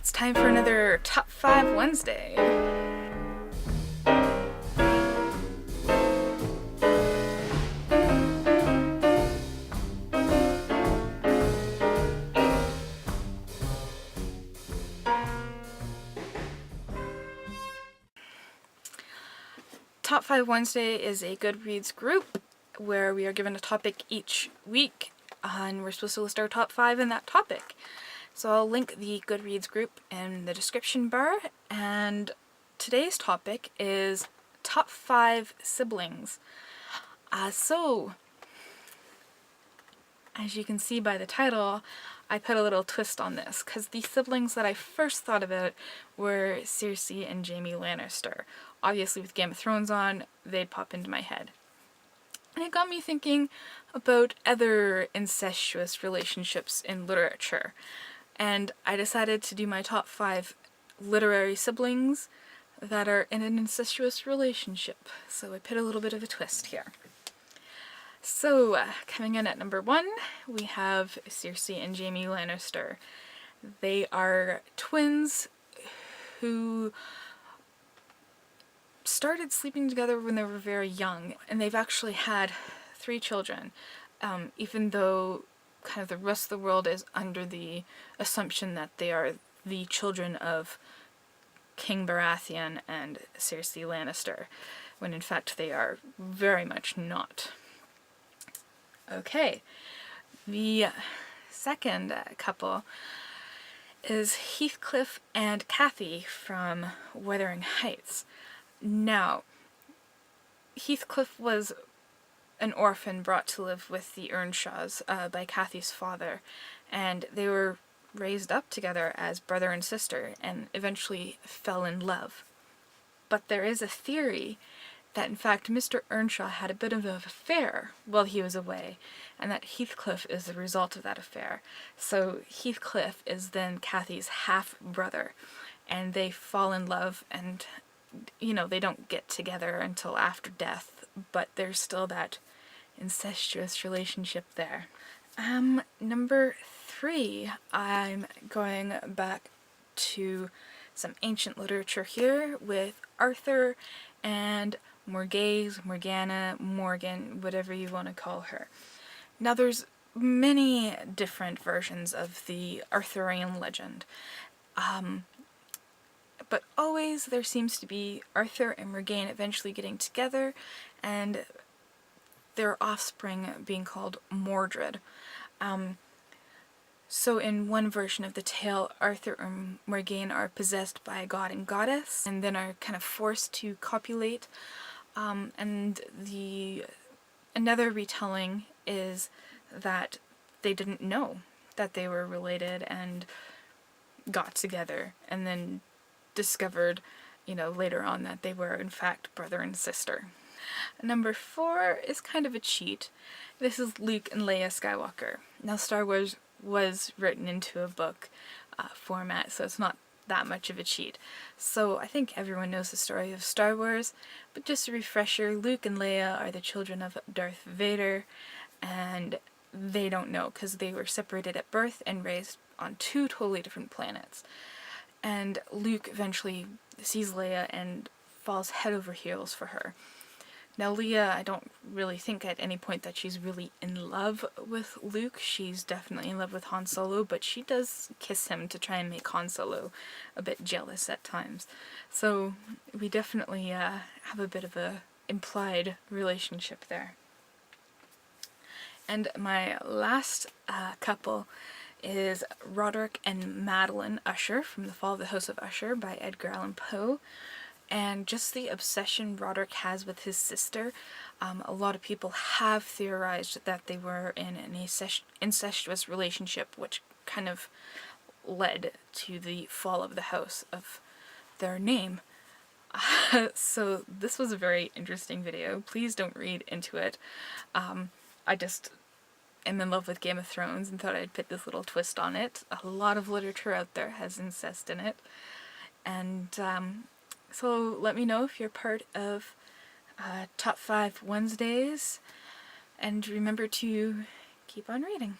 It's time for another Top 5 Wednesday. Top 5 Wednesday is a Goodreads group where we are given a topic each week and we're supposed to list our top 5 in that topic. So I'll link the Goodreads group in the description bar, and today's topic is top 5 siblings. So as you can see by the title, I put a little twist on this because the siblings that I first thought about were Cersei and Jaime Lannister. Obviously with Game of Thrones on, they'd pop into my head. And it got me thinking about other incestuous relationships in literature. And I decided to do my top 5 literary siblings that are in an incestuous relationship. So I put a little bit of a twist here. So, coming in at number 1, we have Cersei and Jaime Lannister. They are twins who started sleeping together when they were very young, and they've actually had 3 children, even though kind of the rest of the world is under the assumption that they are the children of King Baratheon and Cersei Lannister, when in fact they are very much not. Okay, the second couple is Heathcliff and Cathy from Wuthering Heights. Now, Heathcliff was an orphan brought to live with the Earnshaws by Cathy's father, and they were raised up together as brother and sister and eventually fell in love. But there is a theory that in fact Mr. Earnshaw had a bit of an affair while he was away, and that Heathcliff is the result of that affair. So Heathcliff is then Cathy's half-brother, and they fall in love, and you know, they don't get together until after death, but there's still that incestuous relationship there. Number 3, I'm going back to some ancient literature here with Arthur and Morgase, Morgana, Morgan, whatever you want to call her. Now there's many different versions of the Arthurian legend, but always there seems to be Arthur and Morgane eventually getting together and their offspring being called Mordred. So in one version of the tale, Arthur and Morgane are possessed by a god and goddess and then are kind of forced to copulate. And another retelling is that they didn't know that they were related and got together and then discovered, you know, later on that they were in fact brother and sister. Number 4 is kind of a cheat. This is Luke and Leia Skywalker. Now Star Wars was written into a book format, so it's not that much of a cheat. So I think everyone knows the story of Star Wars, but just a refresher, Luke and Leia are the children of Darth Vader, and they don't know because they were separated at birth and raised on 2 totally different planets. And Luke eventually sees Leia and falls head over heels for her. Now Leia, I don't really think at any point that she's really in love with Luke. She's definitely in love with Han Solo, but she does kiss him to try and make Han Solo a bit jealous at times. So we definitely have a bit of a implied relationship there. And my last couple is Roderick and Madeline Usher from The Fall of the House of Usher by Edgar Allan Poe. And just the obsession Roderick has with his sister. A lot of people have theorized that they were in an incestuous relationship, which kind of led to the fall of the house of their name. So this was a very interesting video. Please don't read into it. I just am in love with Game of Thrones and thought I'd put this little twist on it. A lot of literature out there has incest in it. And so let me know if you're part of Top 5 Wednesdays, and remember to keep on reading.